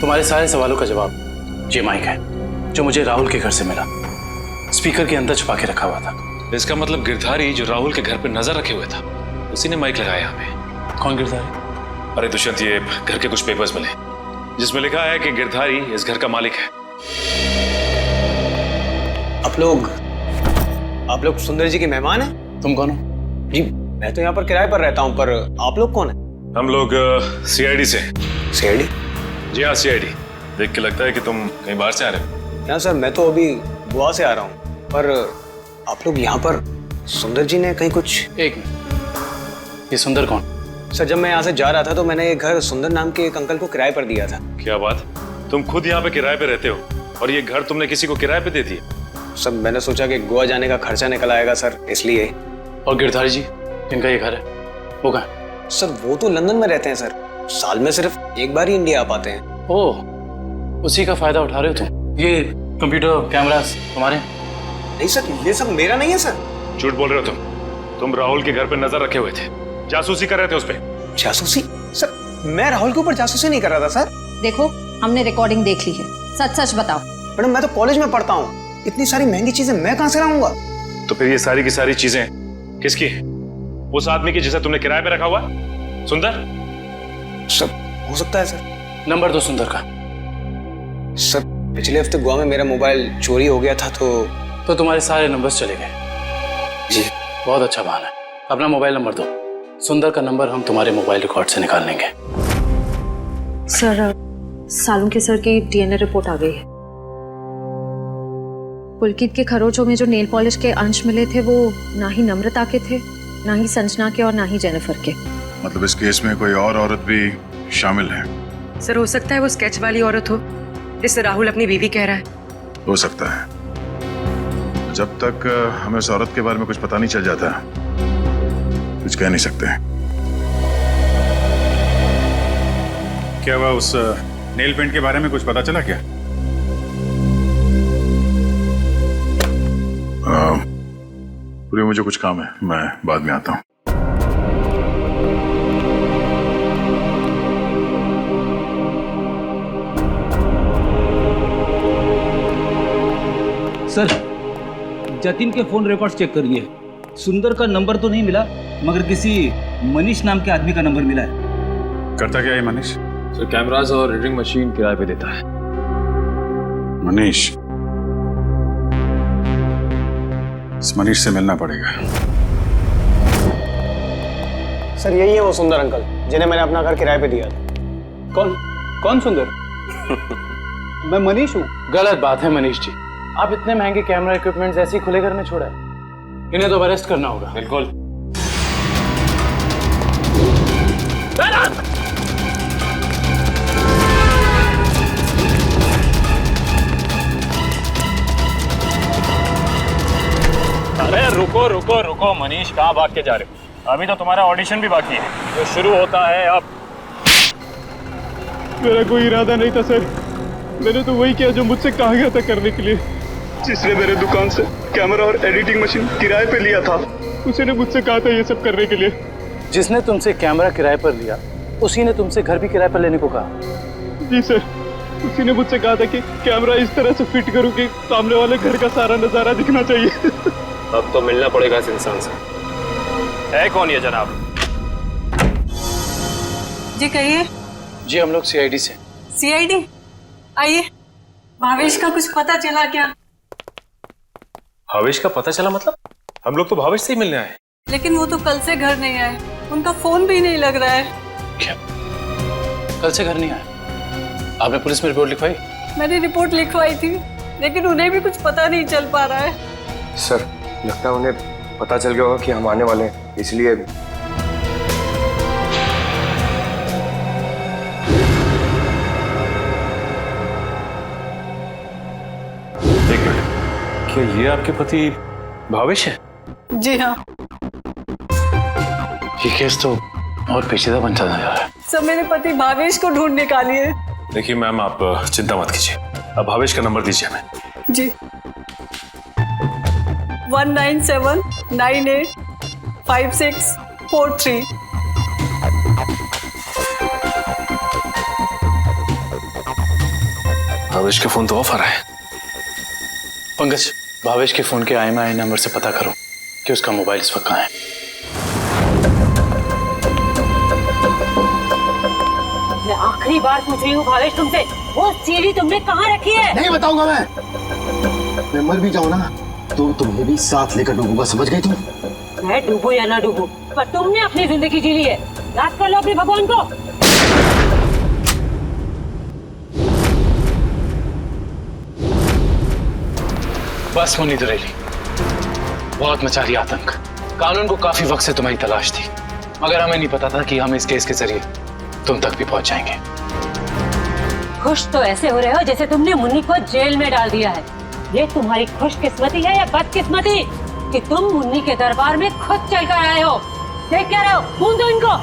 तुम्हारे सारे सवालों का जवाब ये माइक है जो मुझे राहुल के घर से मिला। स्पीकर के अंदर छुपा के रखा हुआ था। इसका मतलब गिरधारी जो राहुल के घर पर नजर रखे हुए था, उसी ने माइक लगाया हमें। कौन गिरधारी? अरे दुष्यंत, ये घर के कुछ पेपर्स मिले जिसमें लिखा है कि गिरधारी इस घर का मालिक है। आप लोग सुंदर जी के मेहमान हैं? तुम कौन हो? जी मैं तो यहाँ पर किराए पर रहता हूँ, पर आप लोग कौन हैं? हम लोग सीआईडी से। सीआईडी? जी हाँ, सीआईडी। देख के लगता है कि तुम कहीं बाहर से आ रहे हो। क्या सर, मैं तो अभी गोवा से आ रहा हूँ, पर आप लोग यहाँ पर सुंदर जी ने कहीं कुछ। एक मिनट, ये सुंदर कौन? सर जब मैं यहाँ से जा रहा था तो मैंने ये घर सुंदर नाम के एक अंकल को किराए पर दिया था। क्या बात, तुम खुद यहाँ पे किराए पे रहते हो और ये घर तुमने किसी को किराए पे दे दिया? सर मैंने सोचा कि गोवा जाने का खर्चा निकल आएगा सर, इसलिए। और गिरधारी जी जिनका ये घर है वो कहाँ? सर वो तो लंदन में रहते हैं सर, साल में सिर्फ एक बार ही इंडिया आ पाते हैं। ओह, उसी का फायदा उठा रहे हो तुम? ये कंप्यूटर कैमरास तुम्हारे? नहीं सर, ये सब मेरा नहीं है सर। झूठ बोल रहे हो तुम राहुल के घर पे नजर रखे हुए थे, जासूसी कर रहे थे उस पे। जासूसी? सर मैं राहुल के ऊपर जासूसी नहीं कर रहा था सर। देखो हमने रिकॉर्डिंग देख ली है, सच सच बताओ। मैडम मैं तो कॉलेज में पढ़ता हूँ, इतनी सारी महंगी चीजें मैं कहाँ से लाऊंगा? तो फिर ये सारी की सारी चीजें किसकी है? उस आदमी की जिसे तुमने किराए पे रखा हुआ, सुंदर? सर हो सकता है सर। नंबर दो सुंदर का। सर पिछले हफ्ते गोवा में मेरा मोबाइल चोरी हो गया था तो तुम्हारे सारे नंबर्स चले गए? जी। बहुत अच्छा बहाना है। अपना मोबाइल नंबर दो, सुंदर का नंबर हम तुम्हारे मोबाइल रिकॉर्ड से निकाल लेंगे। सर सालुंके सर की डीएनए रिपोर्ट आ गई है। पुलकित के खरोचों में जो नेल पॉलिश के अंश मिले थे वो ना ही नम्रता के थे, ना ही संजना के और ना ही जेनिफर के। मतलब इस केस में कोई और औरत भी शामिल है? सर हो सकता है वो स्केच वाली औरत हो जिससे राहुल अपनी बीवी कह रहा है। हो सकता है। जब तक हमें उस औरत के बारे में कुछ पता नहीं चल जाता, कुछ कह नहीं सकते। क्या हुआ, उस नेल पेंट के बारे में कुछ पता चला क्या? पूरी मुझे कुछ काम है, मैं बाद में आता हूँ। सर जतिन के फोन रिकॉर्ड्स चेक करिए, सुंदर का नंबर तो नहीं मिला, मगर किसी मनीष नाम के आदमी का नंबर मिला है। करता क्या है मनीष? सर कैमरास और रीडिंग मशीन किराए पे देता है। मनीष? इस मनीष से मिलना पड़ेगा। सर यही है वो सुंदर अंकल जिन्हें मैंने अपना घर किराए पे दिया था। कौन सुंदर? मैं मनीष हूँ। गलत बात है मनीष जी, आप इतने महंगे कैमरा इक्विपमेंट्स ऐसे ही खुले घर में छोड़ा है, इन्हें तो अरेस्ट करना होगा। बिल्कुल। अरे रुको रुको रुको मनीष, कहाँ भाग के जा रहे हो? अभी तो तुम्हारा ऑडिशन भी बाकी है, जो शुरू होता है अब। मेरा कोई इरादा नहीं था सर, मैंने तो वही किया जो मुझसे कहा गया था करने के लिए। जिसने मेरे दुकान से कैमरा और एडिटिंग मशीन किराए पे लिया था, उसी ने मुझसे कहा था ये सब करने के लिए। जिसने तुमसे कैमरा किराए पर लिया, उसी ने तुमसे घर भी किराए पर लेने को कहा? जी सर, उसी ने मुझसे कहा था कि कैमरा इस तरह से फिट करूं कि सामने वाले घर का सारा नजारा दिखना चाहिए। अब तो मिलना पड़ेगा इस इंसान से। है कौन ये जनाब? जी कहिए। जी हम लोग सीआईडी से। सीआईडी? आइए। भावेश का कुछ पता चला क्या? भावेश का पता चला मतलब? हम लोग तो भावेश से ही मिलने आए। लेकिन वो तो कल से घर नहीं आए। उनका फोन भी नहीं लग रहा है। क्या कल से घर नहीं आया? आपने पुलिस में रिपोर्ट लिखवाई? मैंने रिपोर्ट लिखवाई थी, लेकिन उन्हें भी कुछ पता नहीं चल पा रहा है। सर लगता है उन्हें पता चल गया होगा कि हम आने वाले हैं, इसलिए एक मिनट, क्या ये आपके पति भावेश है? जी हाँ। ये केस तो और पेचीदा बनता जा रहा है। सब मेरे पति भावेश को ढूंढ निकालिए। देखिए मैम, आप चिंता मत कीजिए, अब भावेश का नंबर दीजिए हमें। जी 197985643। भावेश के फोन तो ऑफ आ रहा है। पंकज, भावेश के फोन के IMEI नंबर से पता करो कि उसका मोबाइल इस वक्त कहाँ है। मैं आखिरी बार पूछ रही हूँ भावेश तुमसे, वो सीढ़ी तुमने कहाँ रखी है? नहीं बताऊंगा मैं मर भी जाऊं ना तो तुम्हें भी साथ लेकर डूबूंगा, समझ गई तुम? मैं डूबू या ना डूबू, पर तुमने अपनी जिंदगी जी ली है। याद कर लो अपने भगवान को। बस मुन्नी दुरेली, बहुत मचा रही आतंक। कानून को काफी वक्त से तुम्हारी तलाश थी, मगर हमें नहीं पता था कि हम इस केस के जरिए तुम तक भी पहुंच जाएंगे। खुश तो ऐसे हो रहे हो जैसे तुमने मुन्नी को जेल में डाल दिया है। ये तुम्हारी खुशकिस्मती है या बदकिस्मती कि तुम मुन्नी के दरबार में खुद चलकर आए हो? देख क्या रहे हो? खून दो इनको।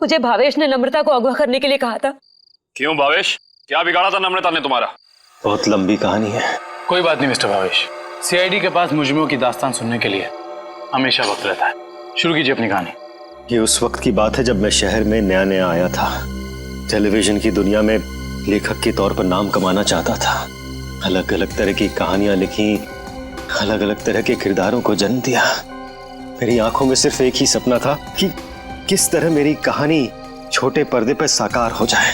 मुझे भावेश ने नम्रता को अगवा करने के लिए कहा था। क्यों भावेश, क्या बिगाड़ा था नम्रता ने तुम्हारा? बहुत लंबी कहानी है। कोई बात नहीं मिस्टर भावेश, CID के पास मुजरिमों की दास्तान सुनने के लिए हमेशा वक्त रहता है। शुरू कीजिए अपनी कहानी। ये उस वक्त की बात है जब मैं शहर में नया नया आया था। टेलीविजन की दुनिया में लेखक के तौर पर नाम कमाना चाहता था। अलग अलग तरह की कहानियां लिखी, अलग अलग तरह के किरदारों को जन्म दिया। मेरी आंखों में सिर्फ एक ही सपना था कि किस तरह मेरी कहानी छोटे पर्दे पर साकार हो जाए।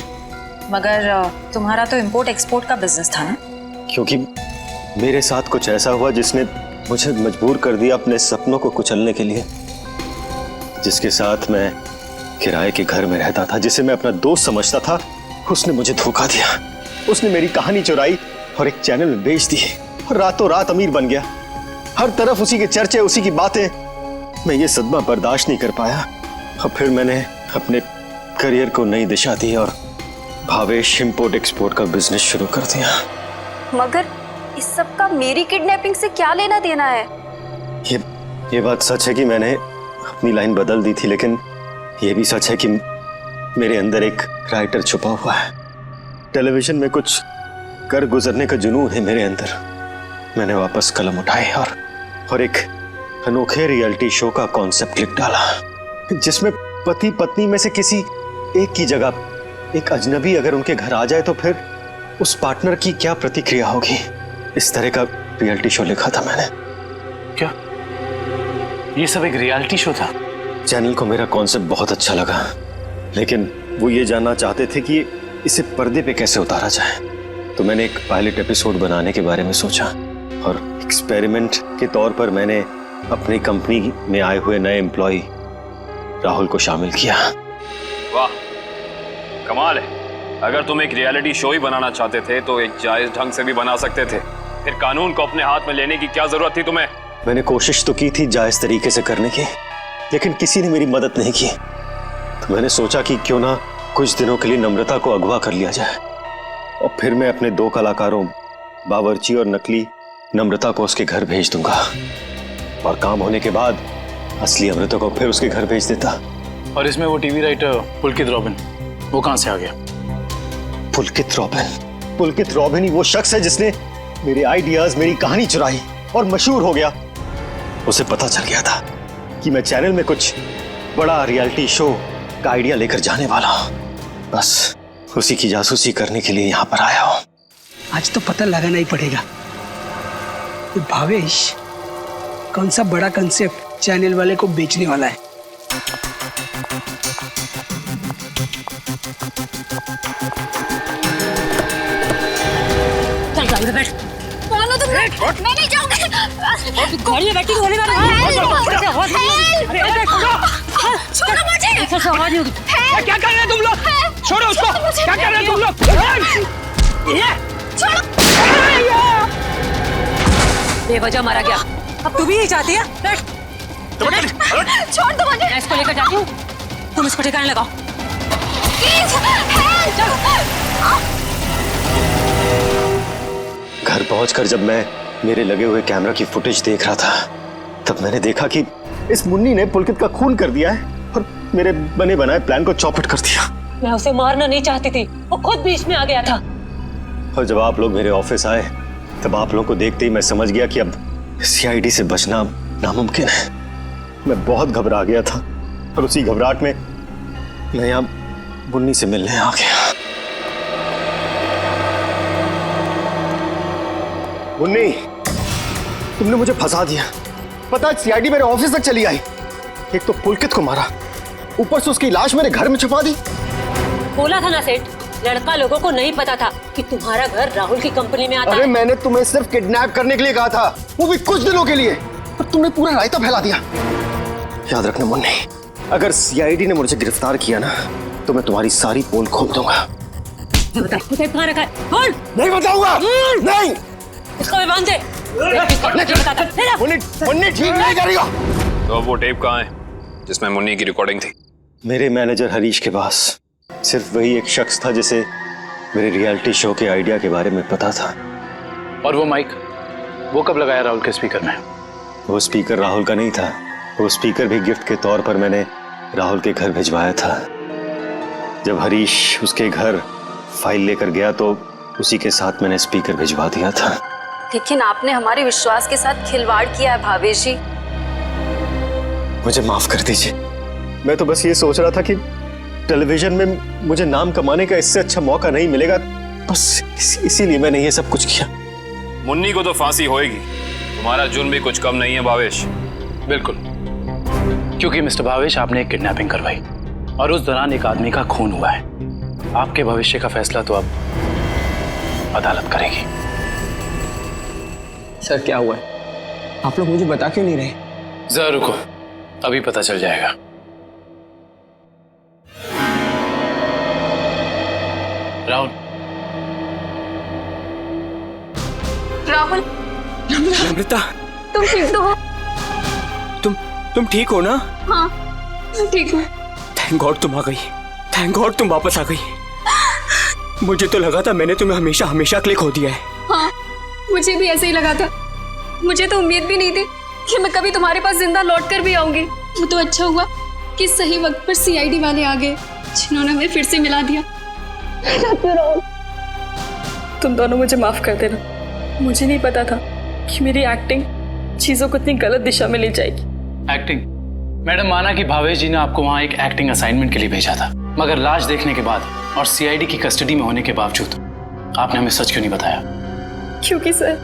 मगर तुम्हारा तो इंपोर्ट एक्सपोर्ट का बिजनेस था ना? क्योंकि मेरे साथ कुछ ऐसा हुआ जिसने मुझे मजबूर कर दिया अपने सपनों को कुचलने के लिए। जिसके साथ मैं किराए के घर में रहता था, जिसे मैं अपना दोस्त समझता था, उसने मुझे धोखा दिया। उसने मेरी कहानी चुराई और एक चैनल में बेच दी और रातों रात अमीर बन गया। हर तरफ उसी के चर्चे, उसी की बातें। मैं ये सदमा बर्दाश्त नहीं कर पाया और फिर मैंने अपने करियर को नई दिशा दी और भावेश इंपोर्ट एक्सपोर्ट का बिजनेस शुरू कर दिया। मगर इस सब का मेरी किडनैपिंग से क्या लेना देना है? ये बात सच है कि मैंने अपनी लाइन बदल दी थी, लेकिन ये भी सच है कि मेरे अंदर एक राइटर छुपा हुआ है। टेलीविजन में कुछ कर गुजरने का जुनून है मेरे अंदर। मैंने वापस कलम उठाई और एक अनोखे रियलिटी शो का कॉन्सेप्ट लिख डाला, जिसमें पति पत्नी में से किसी एक की जगह एक अजनबी अगर उनके घर आ जाए तो फिर उस पार्टनर की क्या प्रतिक्रिया होगी। इस तरह का रियलिटी शो लिखा था मैंने। क्या ये सब एक रियलिटी शो था? चैनल को मेरा कॉन्सेप्ट बहुत अच्छा लगा, लेकिन वो ये जानना चाहते थे कि इसे पर्दे पे कैसे उतारा जाए। तो मैंने एक पायलट एपिसोड बनाने के बारे में सोचा और एक्सपेरिमेंट के तौर पर मैंने अपनी कंपनी में आए हुए नए एम्प्लॉय राहुल को शामिल किया। वाह, कमाल है। अगर तुम एक रियलिटी शो ही बनाना चाहते थे तो एक जायज ढंग से भी बना सकते थे। फिर कानून को अपने हाथ में लेने की क्या जरूरत थी तुम्हें? मैंने कोशिश तो की थी जायज तरीके से करने की, लेकिन किसी ने मेरी मदद नहीं की। तो मैंने सोचा कि क्यों ना कुछ दिनों के लिए नम्रता को अगवा कर लिया जाए और फिर मैं अपने दो कलाकारों बावर्ची और नकली नम्रता को उसके घर भेज दूंगा और काम होने के बाद असली अमृता को फिर उसके घर भेज देता। और इसमें वो टीवी राइटर पुलकित रॉबिन, वो कहां से आ गया? पुलकित रॉबिन ही वो शख्स है जिसने मेरे आइडियाज, मेरी कहानी चुराई और मशहूर हो गया। उसे पता चल गया था कि मैं चैनल में कुछ बड़ा रियलिटी शो का आइडिया लेकर जाने वाला हूं। बस उसी की जासूसी करने के लिए यहाँ पर आया हूँ। आज तो पता लगाना ही पड़ेगा भावेश कौन सा बड़ा कंसेप्ट चैनल वाले को बेचने वाला है। चल गाड़ी में बैठ। मानो तुम, मैं नहीं जाऊंगी। गाड़ी में बैठी गोली मारो। छोड़ो मुझे। क्या कर रहे हैं तुम लोग? छोड़ो उसको। क्या कर रहे हैं तुम लोग? बेवजह मारा गया, अब तू भी नहीं चाहती है? बैठ। छोड़ दो मुझे। मैं इसको लेकर जाती हूँ, तुम इसको ठिकाने लगाओ। घर पहुंचकर जब मैं मेरे लगे हुए कैमरा की फुटेज देख रहा था, तब मैंने देखा कि इस मुन्नी ने पुलकित का खून कर दिया है और मेरे बने बनाए प्लान को चौपट कर दिया। मैं उसे मारना नहीं चाहती थी, वो खुद बीच में आ गया था। और जब आप लोग मेरे ऑफिस आए तब आप लोगों को देखते ही मैं समझ गया कि अब सीआईडी से बचना नामुमकिन है। मैं बहुत घबरा गया था और उसी घबराहट में मैं यहाँ मुन्नी से मिलने आ गया। मुन्नी, तुमने मुझे फंसा दिया। पता है सीआईडी मेरे ऑफिस तक चली आई। एक तो पुलकित को मारा, ऊपर से उसकी लाश मेरे घर में छुपा दी। बोला था ना सेठ, लड़का लोगों को नहीं पता था कि तुम्हारा घर राहुल की कंपनी में आता है। अरे मैंने तुम्हें सिर्फ किडनैप करने के लिए कहा था, वो भी कुछ दिनों के लिए, पर तुमने पूरा रायता फैला दिया। याद रखना मुन्नी, अगर सीआईडी ने मुझे गिरफ्तार किया ना तो मैं तुम्हारी सारी पोल खोल दूंगा। कहाँ रखा है? बोल। नहीं बताऊंगा। नहीं। इसको भी बांध दे। मुन्नी ठीक नहीं करेगा। तो अब वो टेप कहाँ है जिसमें मुन्नी की रिकॉर्डिंग थी? मेरे मैनेजर हरीश के पास। सिर्फ वही एक शख्स था जिसे मेरे रियलिटी शो के आइडिया के बारे में पता था। और वो माइक, वो कब लगाया राहुल के स्पीकर में? वो स्पीकर राहुल का नहीं था, वो स्पीकर भी गिफ्ट के तौर पर मैंने राहुल के घर भिजवाया था। जब हरीश उसके घर फाइल लेकर गया तो उसी के साथ मैंने स्पीकर भिजवा दिया था। लेकिन आपने हमारे विश्वास के साथ खिलवाड़ किया है भावेश जी। मुझे माफ कर दीजिए, मैं तो बस ये सोच रहा था कि टेलीविजन में मुझे नाम कमाने का इससे अच्छा मौका नहीं मिलेगा, बस इसीलिए मैंने ये सब कुछ किया। मुन्नी को तो फांसी होएगी, तुम्हारा जुर्म भी कुछ कम नहीं है भावेश। बिल्कुल, क्योंकि मिस्टर भावेश आपने एक किडनैपिंग करवाई और उस दौरान एक आदमी का खून हुआ है। आपके भविष्य का फैसला तो अब अदालत करेगी। सर क्या हुआ है? आप लोग मुझे बता क्यों नहीं रहे? जरा रुको, अभी पता चल जाएगा। राहुल, राहुल, नम्रता, तुम ठीक तो हो? तुम ठीक हो ना? हाँ, मैं ठीक हूँ। थैंक गॉड तुम आ गई। थैंक गॉड तुम वापस आ गई। मुझे तो लगा था मैंने तुम्हें हमेशा हमेशा के लिए खो दिया है। हाँ, मुझे भी ऐसे ही लगा था। मुझे तो उम्मीद भी नहीं थी कि मैं कभी तुम्हारे पास जिंदा लौट कर भी आऊंगी। वो तो अच्छा हुआ कि सही वक्त पर सीआईडी वाले आ गए, जिन्होंने हमें फिर से मिला दिया। तुम दोनों मुझे माफ कर देना। मुझे नहीं पता था कि मेरी एक्टिंग चीजों को इतनी गलत दिशा में ले जाएगी। एक्टिंग? मैडम, माना कि भावेश जी ने आपको वहाँ एक एक्टिंग असाइनमेंट के लिए भेजा था, मगर लाश देखने के बाद और सीआईडी की कस्टडी में होने के बावजूद आपने हमें सच क्यों नहीं बताया? क्योंकि सर,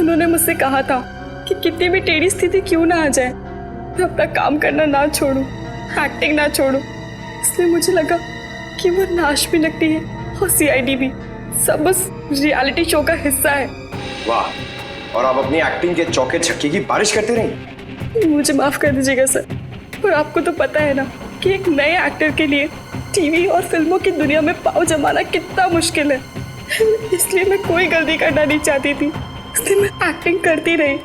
उन्होंने मुझसे कहा था कि कितनी भी टेढ़ी स्थिति क्यों ना आ जाए, मैं अपना काम करना ना छोड़ूं, एक्टिंग ना छोड़ूं। इसलिए मुझे लगा कि वो लाश भी नकली है और सीआईडी भी, सब बस रियलिटी शो का हिस्सा है। वाह, और आप अपनी एक्टिंग के चौके छक्के की बारिश करते रही। मुझे माफ कर दीजिएगा सर, और आपको तो पता है ना कि एक नए एक्टर के लिए टीवी और फिल्मों की दुनिया में पाँव जमाना कितना मुश्किल है। इसलिए मैं कोई गलती करना नहीं चाहती थी, इसलिए मैं एक्टिंग करती रही।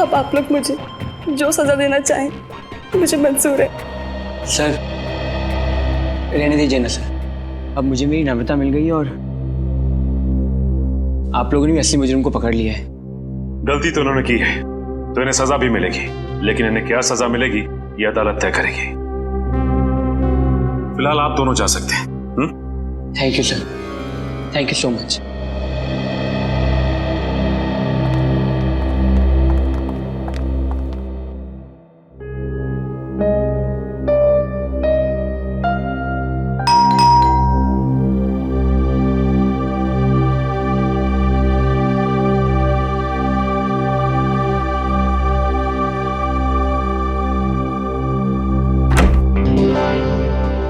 अब आप लोग मुझे जो सजा देना चाहें मुझे मंजूर है। सर रहने दीजिए ना सर, अब मुझे मेरी नम्रता मिल गई और आप लोगों ने असली मुजरिम को पकड़ लिया है। गलती तो उन्होंने की है तो इन्हें सजा भी मिलेगी, लेकिन इन्हें क्या सजा मिलेगी ये अदालत तय करेगी। फिलहाल आप दोनों जा सकते हैं। Thank you sir, thank you so much.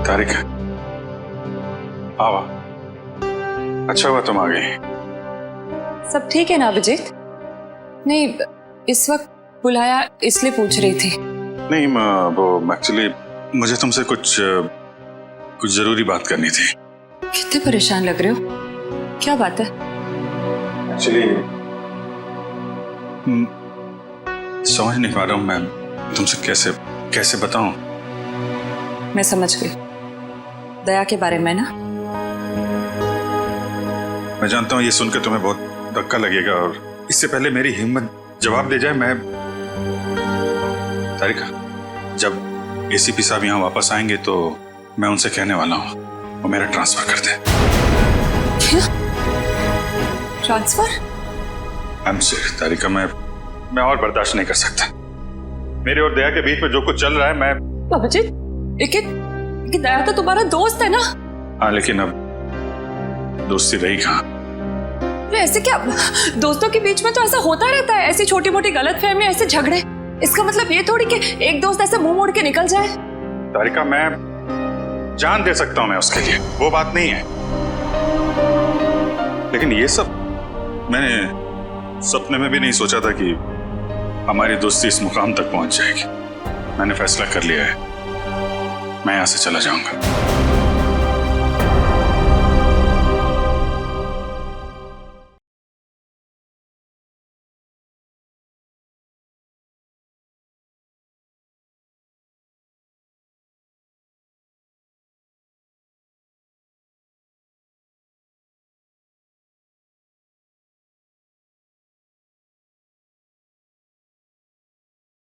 Tarika, आवा, अच्छा हुआ तुम आ गई। सब ठीक है ना अभिजीत? नहीं, इस वक्त बुलाया इसलिए पूछ रही थी। नहीं, वो एक्चुअली मुझे तुमसे कुछ जरूरी बात करनी थी। कितने परेशान लग रहे हो, क्या बात है? एक्चुअली समझ नहीं पा रहा हूँ मैं तुमसे कैसे बताऊं। मैं समझ गई, दया के बारे में ना? मैं जानता हूँ ये सुनकर तुम्हें बहुत धक्का लगेगा, और इससे पहले मेरी हिम्मत जवाब दे जाए, मैं तारिका, जब एसीपी साहब यहाँ वापस आएंगे तो मैं उनसे कहने वाला हूँ वो मेरा ट्रांसफर कर दे। क्या? ट्रांसफर? आई एम सॉरी तारिका, मैं और बर्दाश्त नहीं कर सकता। मेरे और दया के बीच में जो कुछ चल रहा है, मैं अभिजीत, लेकिन दया तो तुम्हारा दोस्त है ना? हाँ, लेकिन अब दोस्ती रही कहाँ? ऐसे क्या, दोस्तों के बीच में तो ऐसा होता रहता है, ऐसी छोटी मोटी गलतफहमी, ऐसे झगड़े। इसका मतलब ये थोड़ी कि एक दोस्त ऐसे मुंह मोड़ के निकल जाए। तारिका, मैं जान दे सकता हूं मैं उसके लिए, वो बात नहीं है, लेकिन ये सब मैंने सपने में भी नहीं सोचा था कि हमारी दोस्ती इस मुकाम तक पहुंच जाएगी। मैंने फैसला कर लिया है, मैं यहां से चला जाऊंगा।